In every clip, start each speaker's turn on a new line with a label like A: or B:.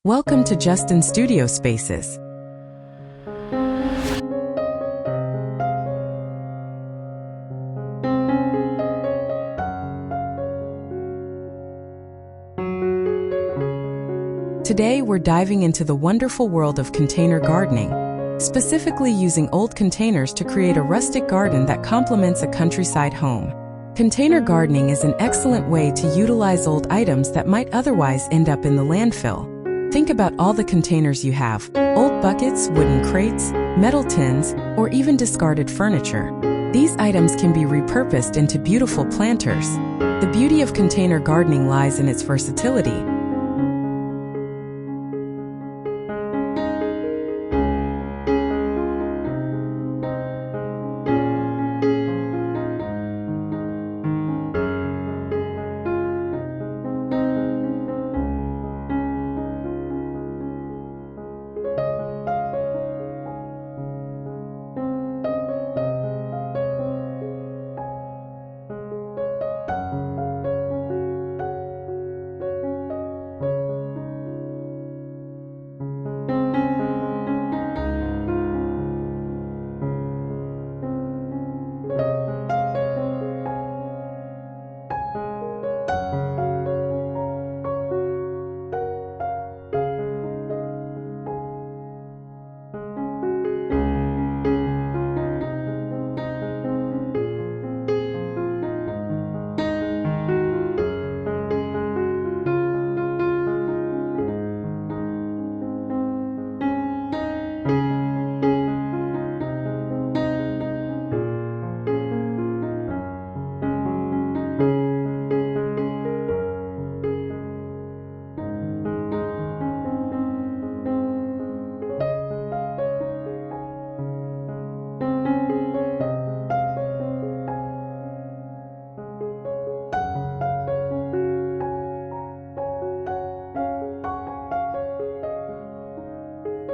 A: Welcome to Justin Studio Spaces. Today we're diving into the wonderful world of container gardening, specifically using old containers to create a rustic garden that complements a countryside home. Container gardening is an excellent way to utilize old items that might otherwise end up in the landfill. Think about all the containers you have: old buckets, wooden crates, metal tins, or even discarded furniture. These items can be repurposed into beautiful planters. The beauty of container gardening lies in its versatility.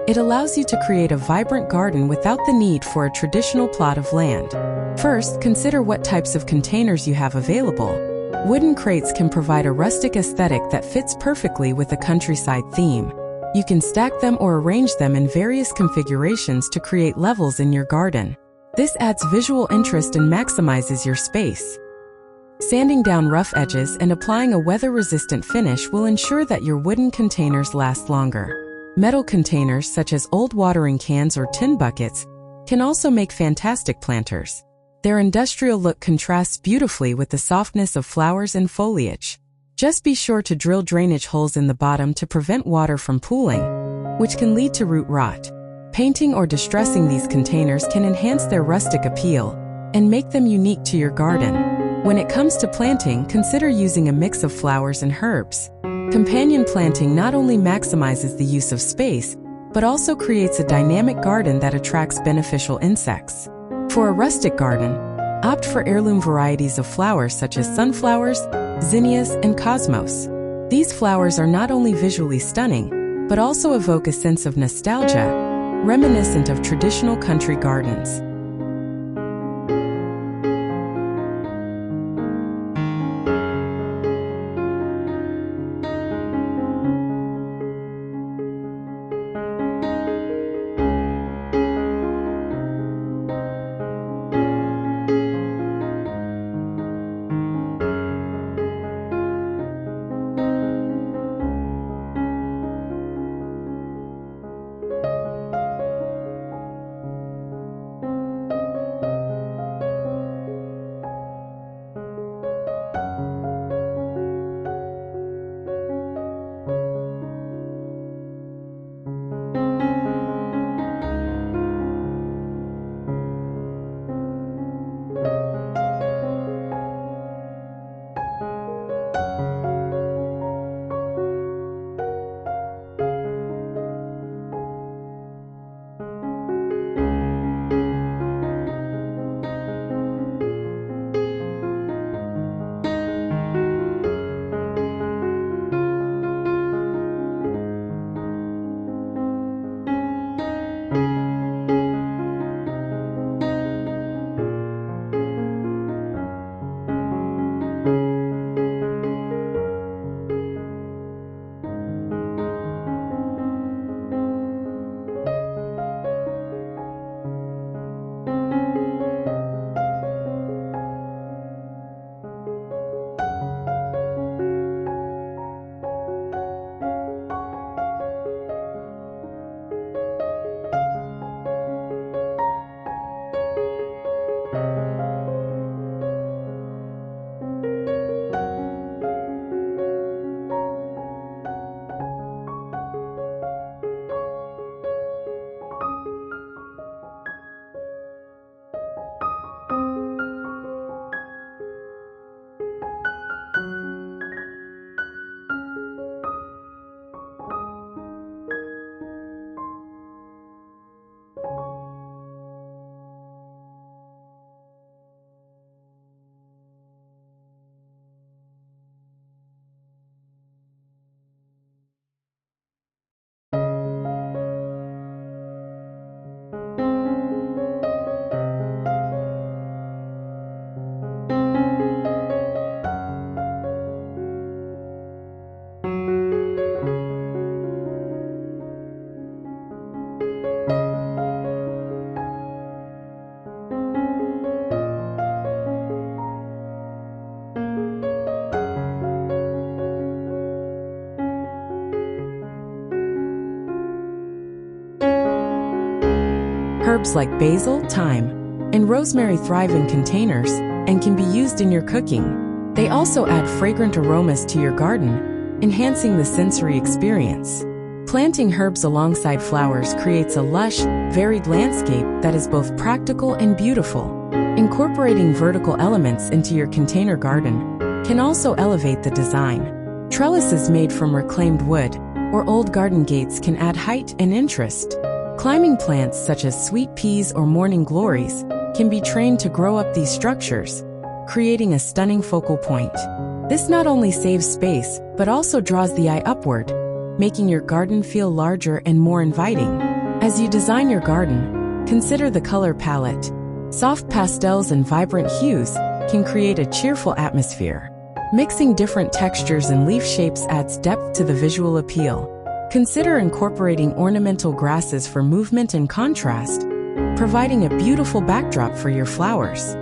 A: It allows you to create a vibrant garden without the need for a traditional plot of land. First, consider what types of containers you have available. Wooden crates can provide a rustic aesthetic that fits perfectly with a countryside theme. You can stack them or arrange them in various configurations to create levels in your garden. This adds visual interest and maximizes your space. Sanding down rough edges and applying a weather-resistant finish will ensure that your wooden containers last longer. Metal containers, such as old watering cans or tin buckets, can also make fantastic planters. Their industrial look contrasts beautifully with the softness of flowers and foliage. Just be sure to drill drainage holes in the bottom to prevent water from pooling, which can lead to root rot. Painting or distressing these containers can enhance their rustic appeal and make them unique to your garden. When it comes to planting, consider using a mix of flowers and herbs. Companion planting not only maximizes the use of space, but also creates a dynamic garden that attracts beneficial insects. For a rustic garden, opt for heirloom varieties of flowers such as sunflowers, zinnias, and cosmos. These flowers are not only visually stunning, but also evoke a sense of nostalgia, reminiscent of traditional country gardens. Herbs like basil, thyme, and rosemary thrive in containers and can be used in your cooking. They also add fragrant aromas to your garden, enhancing the sensory experience. Planting herbs alongside flowers creates a lush, varied landscape that is both practical and beautiful. Incorporating vertical elements into your container garden can also elevate the design. Trellises made from reclaimed wood or old garden gates can add height and interest. Climbing plants such as sweet peas or morning glories can be trained to grow up these structures, creating a stunning focal point. This not only saves space, but also draws the eye upward, making your garden feel larger and more inviting. As you design your garden, consider the color palette. Soft pastels and vibrant hues can create a cheerful atmosphere. Mixing different textures and leaf shapes adds depth to the visual appeal. Consider incorporating ornamental grasses for movement and contrast, providing a beautiful backdrop for your flowers.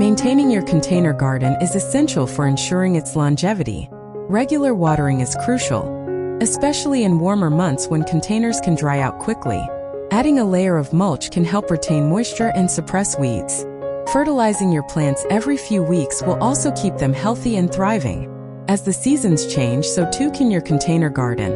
A: Maintaining your container garden is essential for ensuring its longevity. Regular watering is crucial, especially in warmer months when containers can dry out quickly. Adding a layer of mulch can help retain moisture and suppress weeds. Fertilizing your plants every few weeks will also keep them healthy and thriving. As the seasons change, so too can your container garden.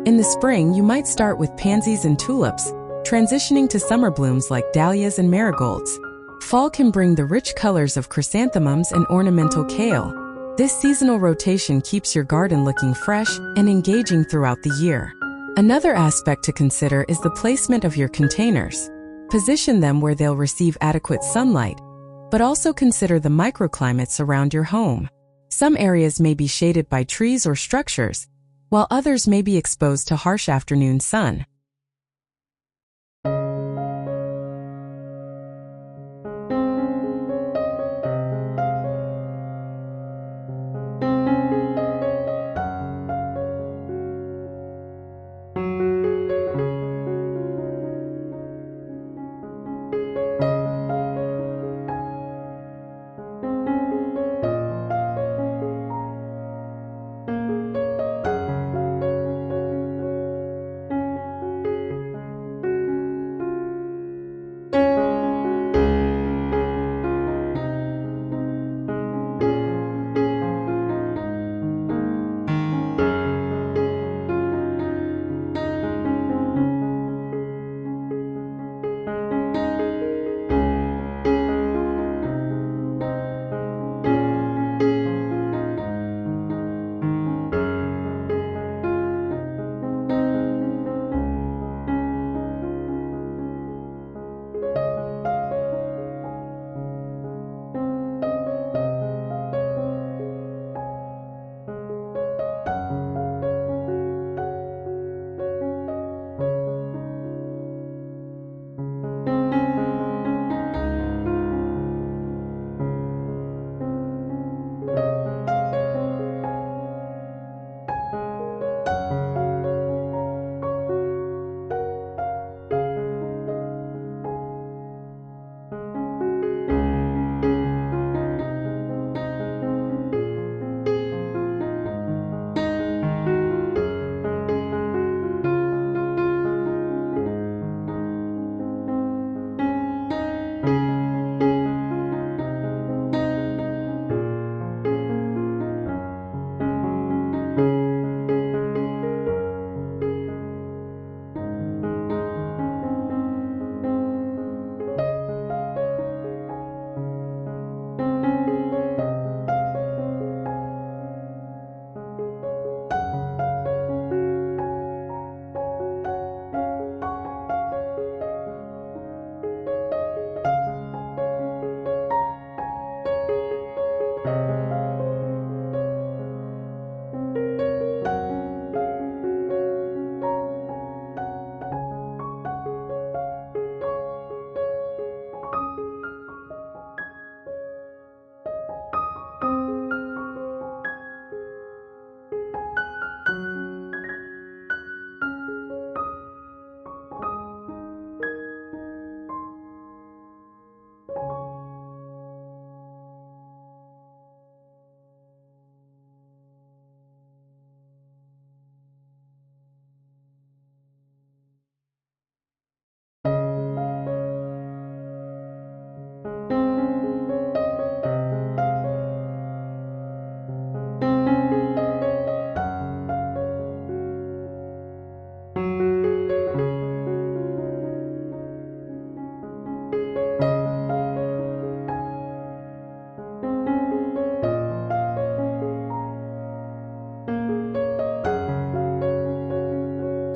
A: In the spring, you might start with pansies and tulips, transitioning to summer blooms like dahlias and marigolds. Fall can bring the rich colors of chrysanthemums and ornamental kale. This seasonal rotation keeps your garden looking fresh and engaging throughout the year. Another aspect to consider is the placement of your containers. Position them where they'll receive adequate sunlight, but also consider the microclimates around your home. Some areas may be shaded by trees or structures, while others may be exposed to harsh afternoon sun.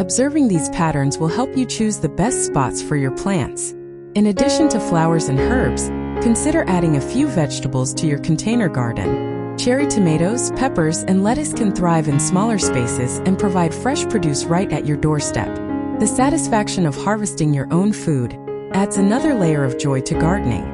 A: Observing these patterns will help you choose the best spots for your plants. In addition to flowers and herbs, consider adding a few vegetables to your container garden. Cherry tomatoes, peppers, and lettuce can thrive in smaller spaces and provide fresh produce right at your doorstep. The satisfaction of harvesting your own food adds another layer of joy to gardening.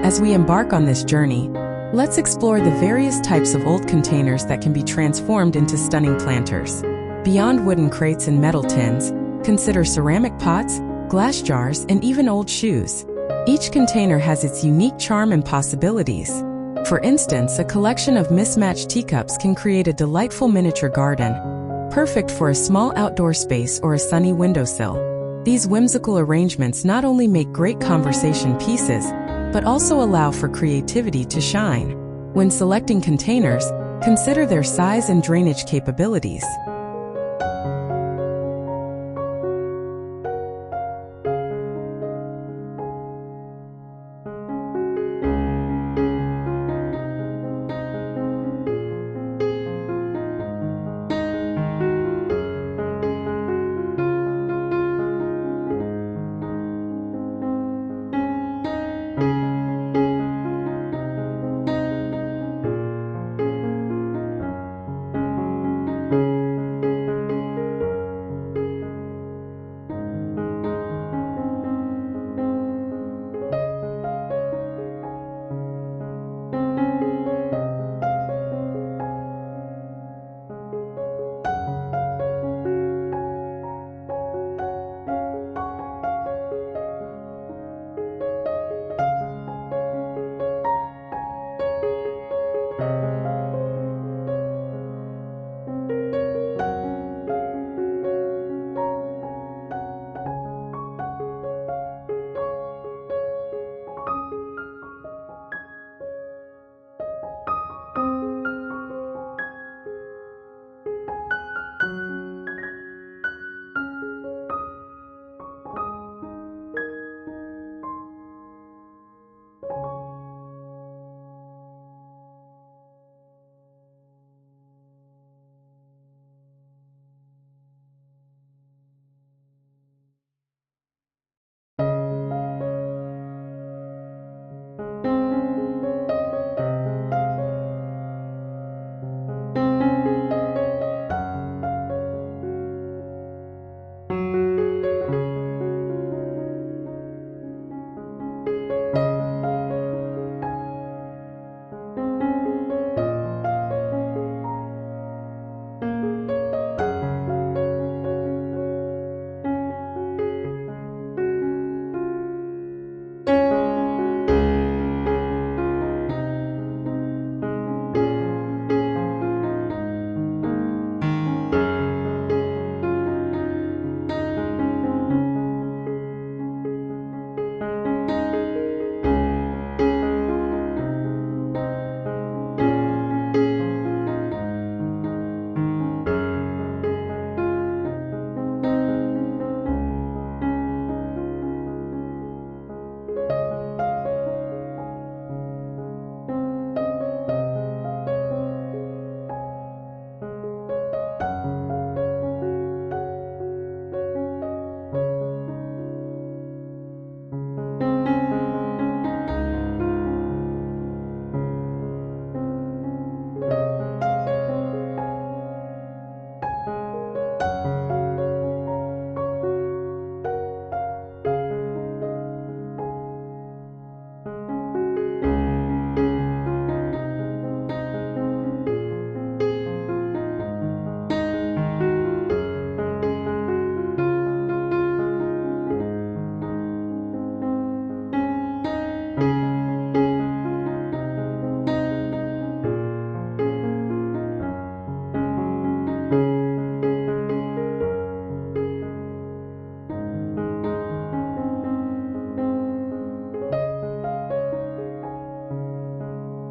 A: As we embark on this journey, let's explore the various types of old containers that can be transformed into stunning planters. Beyond wooden crates and metal tins, consider ceramic pots, glass jars, and even old shoes. Each container has its unique charm and possibilities. For instance, a collection of mismatched teacups can create a delightful miniature garden, perfect for a small outdoor space or a sunny windowsill. These whimsical arrangements not only make great conversation pieces, but also allow for creativity to shine. When selecting containers, consider their size and drainage capabilities.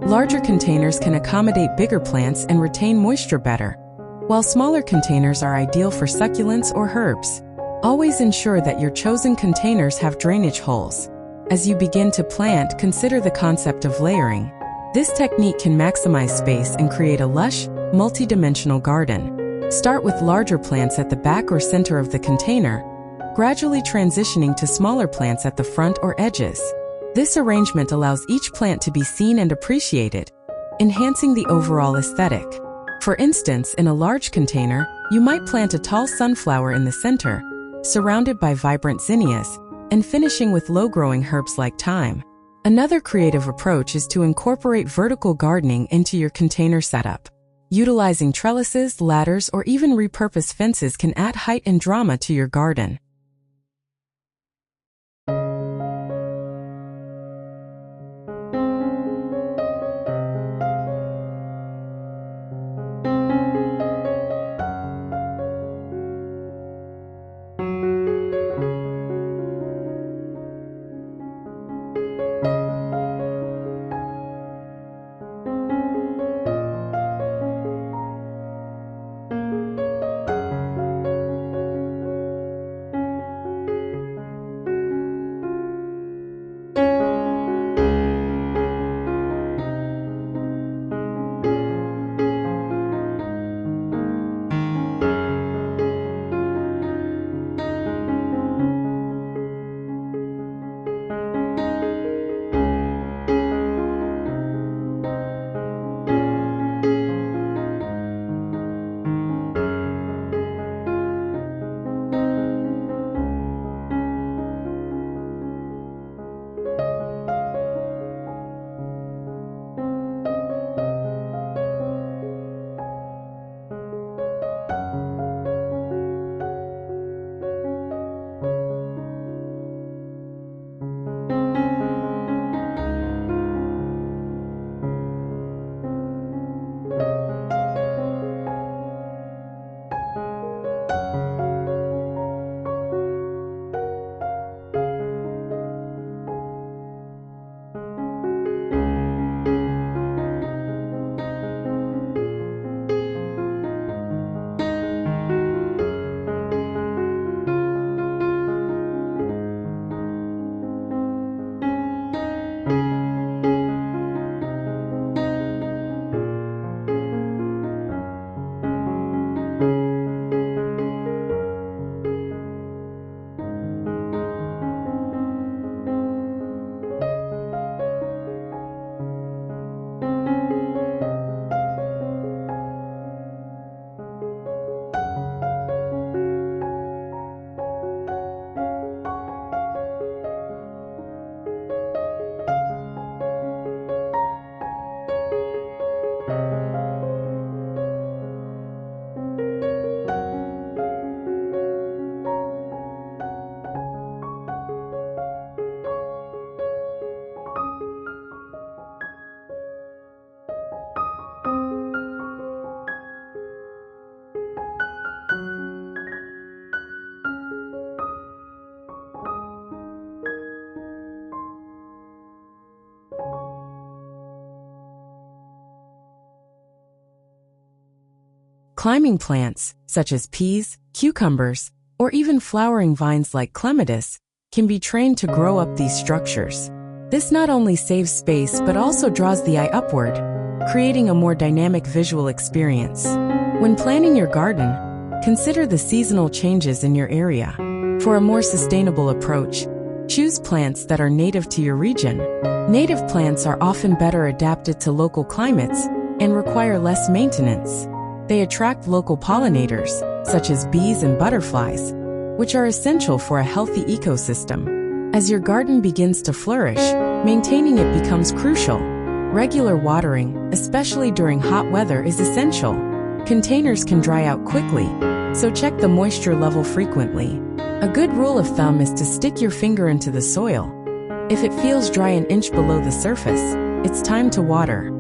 A: Larger containers can accommodate bigger plants and retain moisture better, while smaller containers are ideal for succulents or herbs. Always ensure that your chosen containers have drainage holes. As you begin to plant, consider the concept of layering. This technique can maximize space and create a lush, multi-dimensional garden. Start with larger plants at the back or center of the container, gradually transitioning to smaller plants at the front or edges. This arrangement allows each plant to be seen and appreciated, enhancing the overall aesthetic. For instance, in a large container, you might plant a tall sunflower in the center, surrounded by vibrant zinnias, and finishing with low-growing herbs like thyme. Another creative approach is to incorporate vertical gardening into your container setup. Utilizing trellises, ladders, or even repurposed fences can add height and drama to your garden. Climbing plants, such as peas, cucumbers, or even flowering vines like clematis, can be trained to grow up these structures. This not only saves space but also draws the eye upward, creating a more dynamic visual experience. When planning your garden, consider the seasonal changes in your area. For a more sustainable approach, choose plants that are native to your region. Native plants are often better adapted to local climates and require less maintenance. They attract local pollinators, such as bees and butterflies, which are essential for a healthy ecosystem. As your garden begins to flourish, maintaining it becomes crucial. Regular watering, especially during hot weather, is essential. Containers can dry out quickly, so check the moisture level frequently. A good rule of thumb is to stick your finger into the soil. If it feels dry an inch below the surface, it's time to water.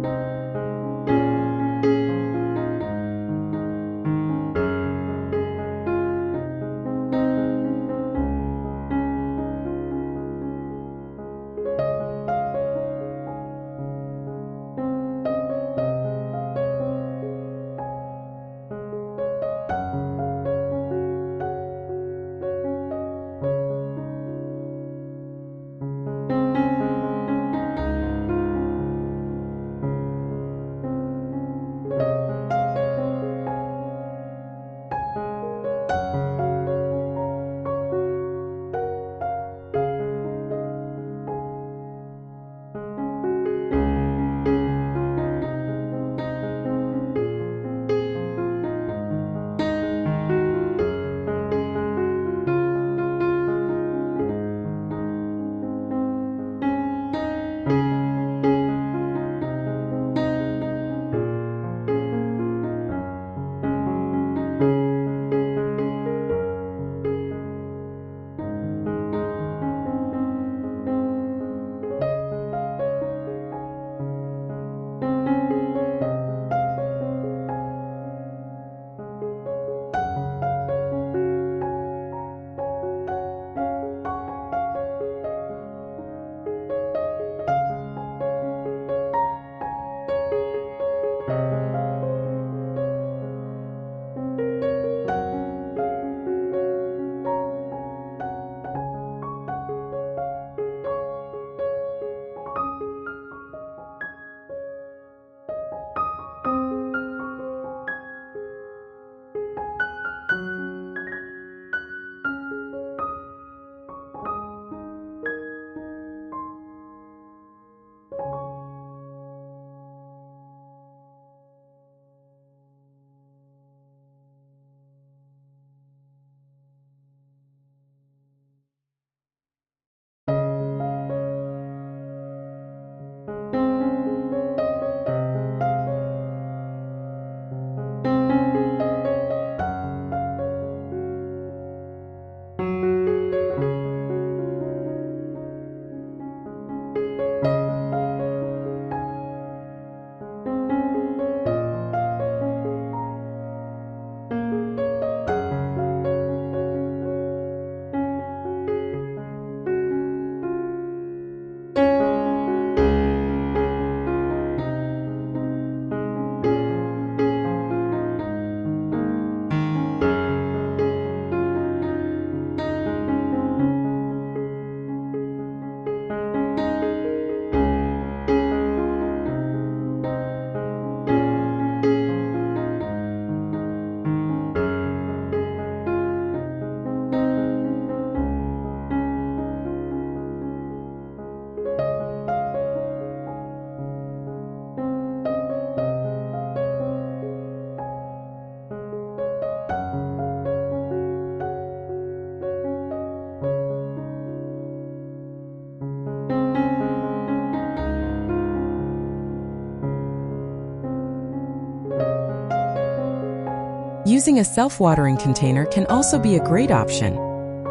A: Using a self-watering container can also be a great option,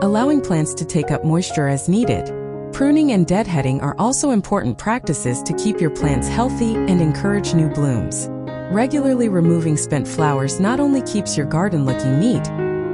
A: allowing plants to take up moisture as needed. Pruning and deadheading are also important practices to keep your plants healthy and encourage new blooms. Regularly removing spent flowers not only keeps your garden looking neat,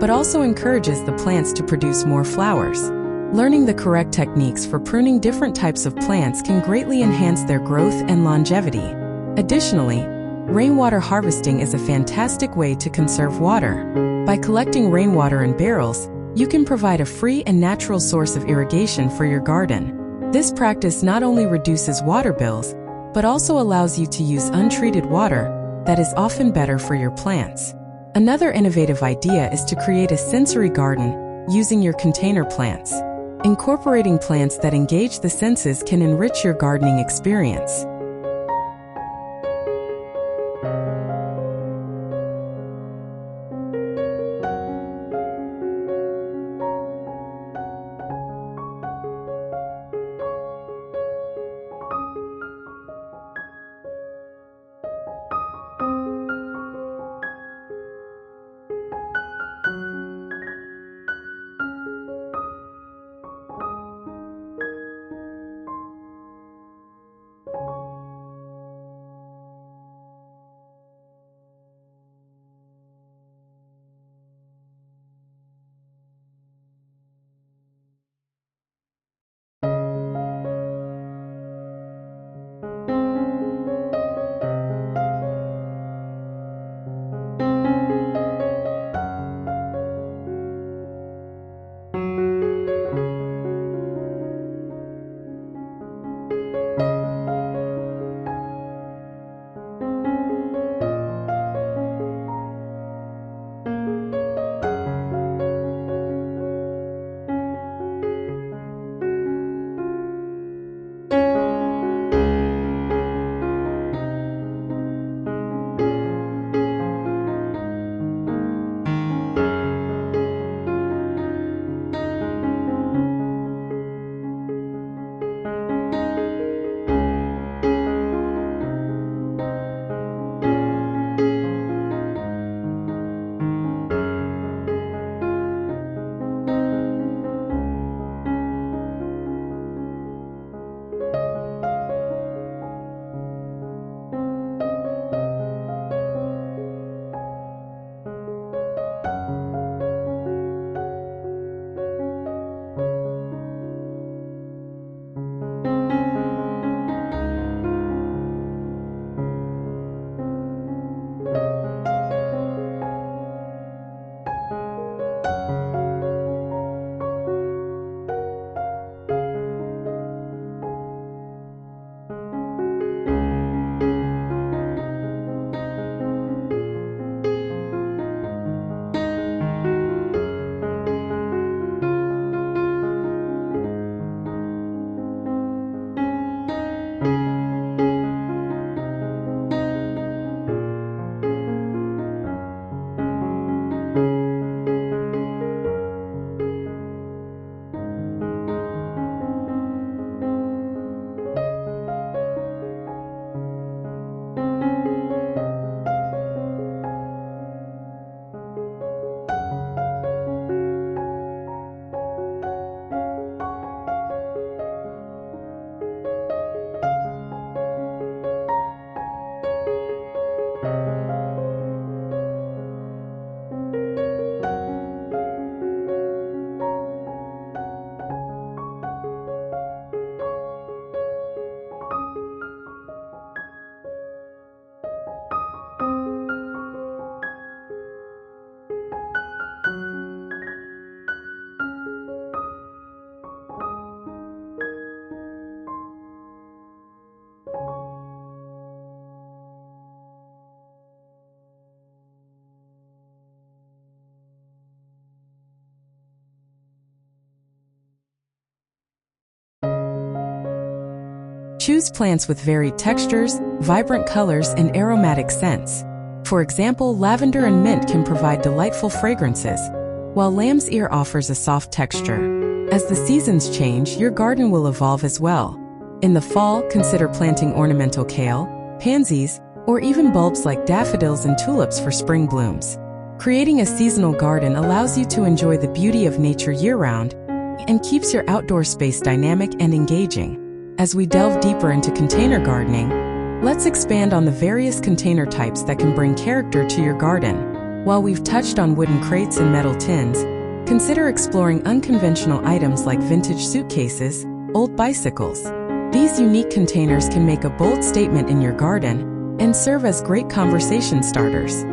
A: but also encourages the plants to produce more flowers. Learning the correct techniques for pruning different types of plants can greatly enhance their growth and longevity. Additionally, rainwater harvesting is a fantastic way to conserve water. By collecting rainwater in barrels, you can provide a free and natural source of irrigation for your garden. This practice not only reduces water bills, but also allows you to use untreated water that is often better for your plants. Another innovative idea is to create a sensory garden using your container plants. Incorporating plants that engage the senses can enrich your gardening experience. Choose plants with varied textures, vibrant colors, and aromatic scents. For example, lavender and mint can provide delightful fragrances, while lamb's ear offers a soft texture. As the seasons change, your garden will evolve as well. In the fall, consider planting ornamental kale, pansies, or even bulbs like daffodils and tulips for spring blooms. Creating a seasonal garden allows you to enjoy the beauty of nature year-round and keeps your outdoor space dynamic and engaging. As we delve deeper into container gardening, let's expand on the various container types that can bring character to your garden. While we've touched on wooden crates and metal tins, consider exploring unconventional items like vintage suitcases, old bicycles. These unique containers can make a bold statement in your garden and serve as great conversation starters.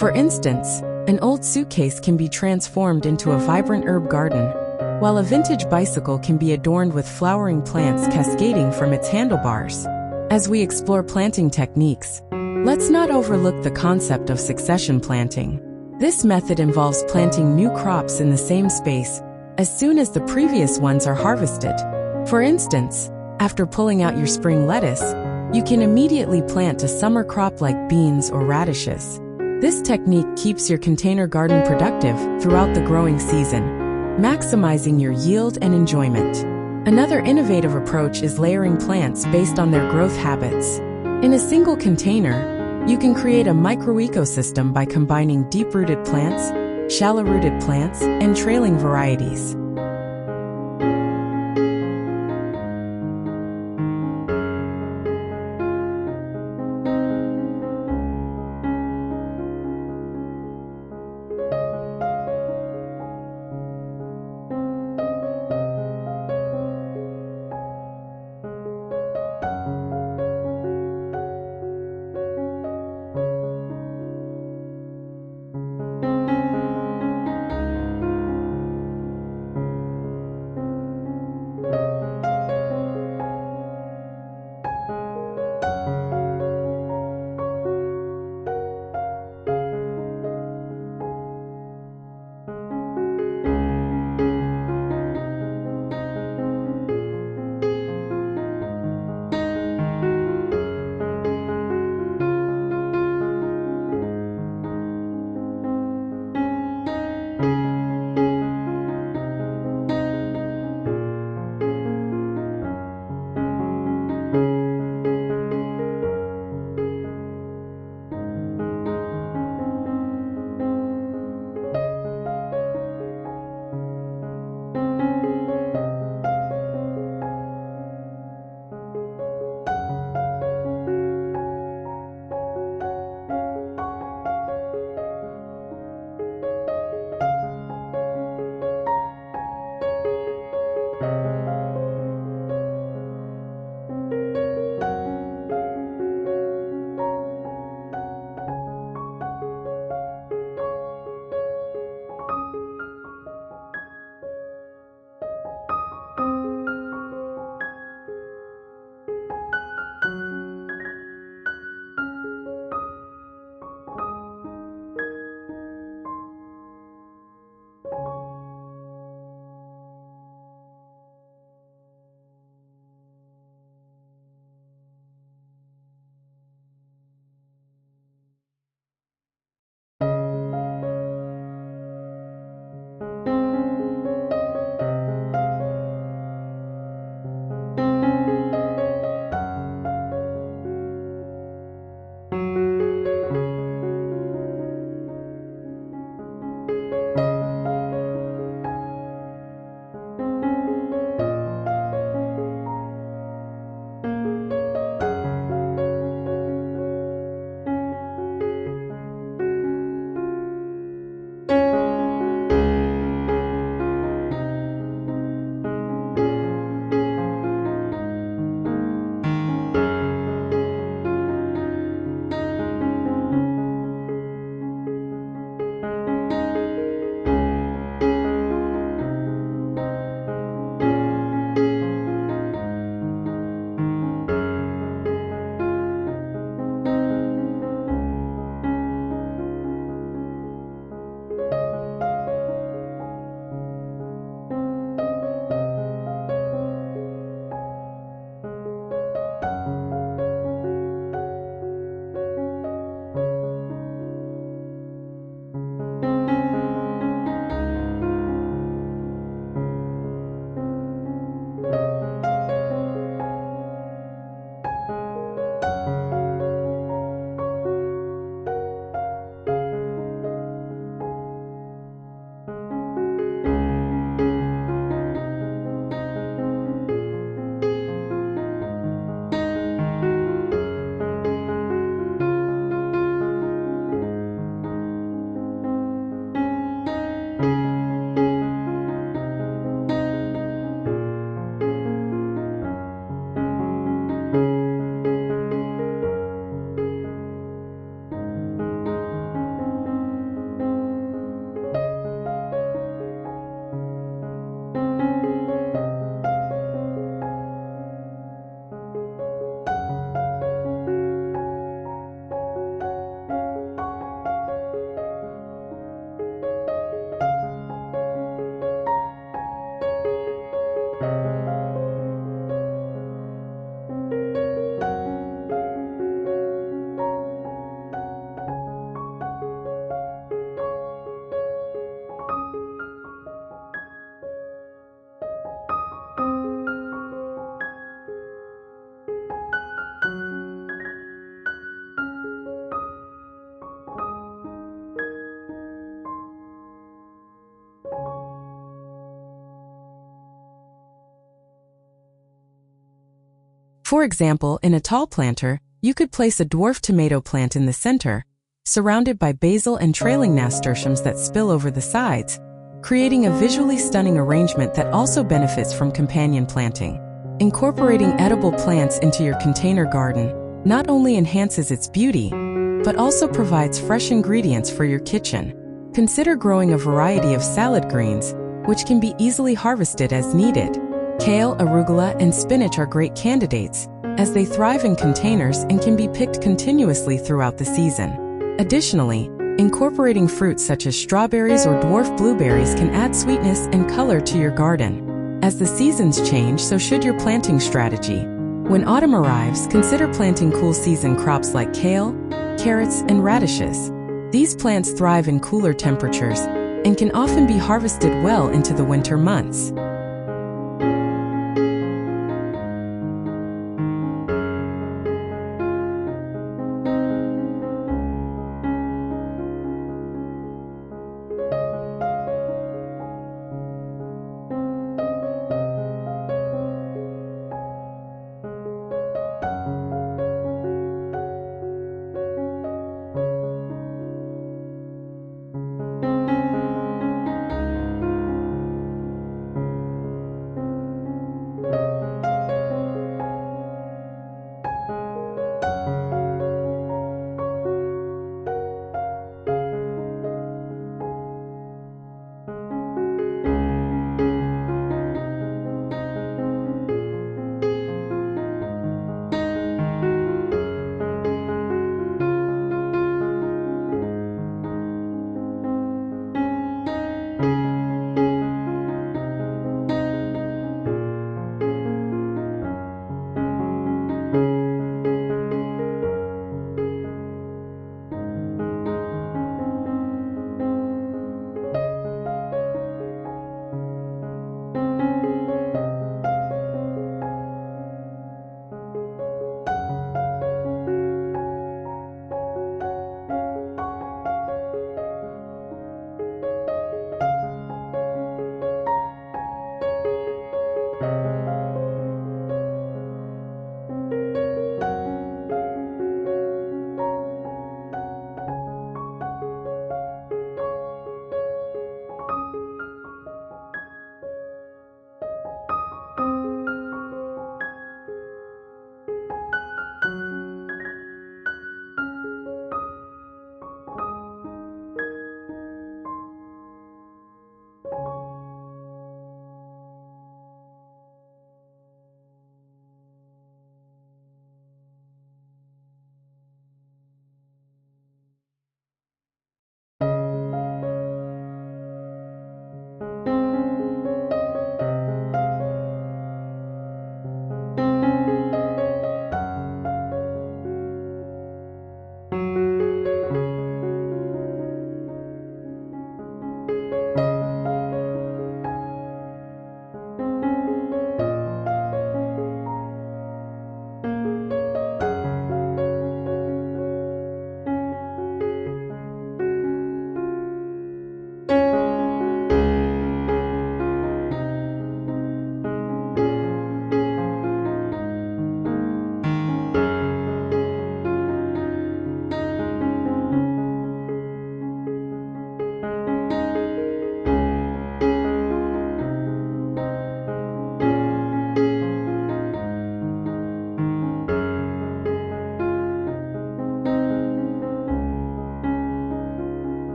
A: For instance, an old suitcase can be transformed into a vibrant herb garden, while a vintage bicycle can be adorned with flowering plants cascading from its handlebars. As we explore planting techniques, let's not overlook the concept of succession planting. This method involves planting new crops in the same space as soon as the previous ones are harvested. For instance, after pulling out your spring lettuce, you can immediately plant a summer crop like beans or radishes. This technique keeps your container garden productive throughout the growing season, maximizing your yield and enjoyment. Another innovative approach is layering plants based on their growth habits. In a single container, you can create a microecosystem by combining deep-rooted plants, shallow-rooted plants, and trailing varieties. For example, in a tall planter, you could place a dwarf tomato plant in the center, surrounded by basil and trailing nasturtiums that spill over the sides, creating a visually stunning arrangement that also benefits from companion planting. Incorporating edible plants into your container garden not only enhances its beauty, but also provides fresh ingredients for your kitchen. Consider growing a variety of salad greens, which can be easily harvested as needed. Kale, arugula, and spinach are great candidates, as they thrive in containers and can be picked continuously throughout the season. Additionally, incorporating fruits such as strawberries or dwarf blueberries can add sweetness and color to your garden. As the seasons change, so should your planting strategy. When autumn arrives, consider planting cool season crops like kale, carrots, and radishes. These plants thrive in cooler temperatures and can often be harvested well into the winter months.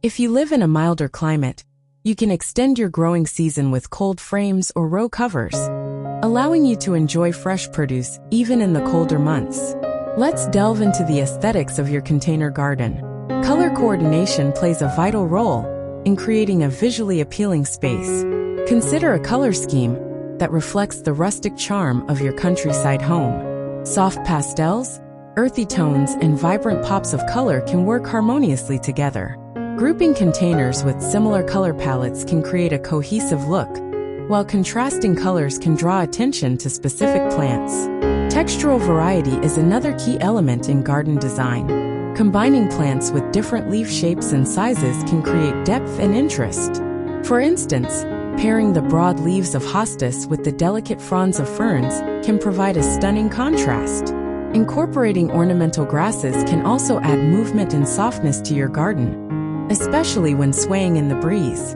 A: If you live in a milder climate, you can extend your growing season with cold frames or row covers, allowing you to enjoy fresh produce even in the colder months. Let's delve into the aesthetics of your container garden. Color coordination plays a vital role in creating a visually appealing space. Consider a color scheme that reflects the rustic charm of your countryside home. Soft pastels, earthy tones, and vibrant pops of color can work harmoniously together. Grouping containers with similar color palettes can create a cohesive look, while contrasting colors can draw attention to specific plants. Textural variety is another key element in garden design. Combining plants with different leaf shapes and sizes can create depth and interest. For instance, pairing the broad leaves of hostas with the delicate fronds of ferns can provide a stunning contrast. Incorporating ornamental grasses can also add movement and softness to your garden, especially when swaying in the breeze.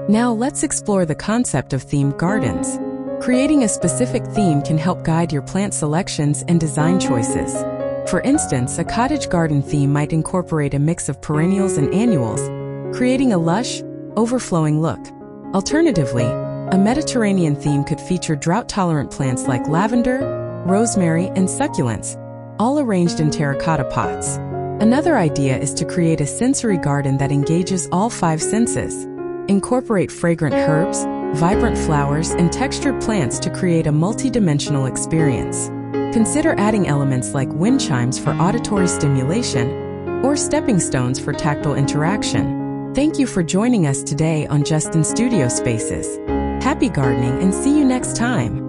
A: Now let's explore the concept of themed gardens. Creating a specific theme can help guide your plant selections and design choices. For instance, a cottage garden theme might incorporate a mix of perennials and annuals, creating a lush, overflowing look. Alternatively, a Mediterranean theme could feature drought-tolerant plants like lavender, rosemary, and succulents, all arranged in terracotta pots. Another idea is to create a sensory garden that engages all 5 senses. Incorporate fragrant herbs, vibrant flowers, and textured plants to create a multi-dimensional experience. Consider adding elements like wind chimes for auditory stimulation or stepping stones for tactile interaction. Thank you for joining us today on Justin Studio Spaces. Happy gardening and see you next time!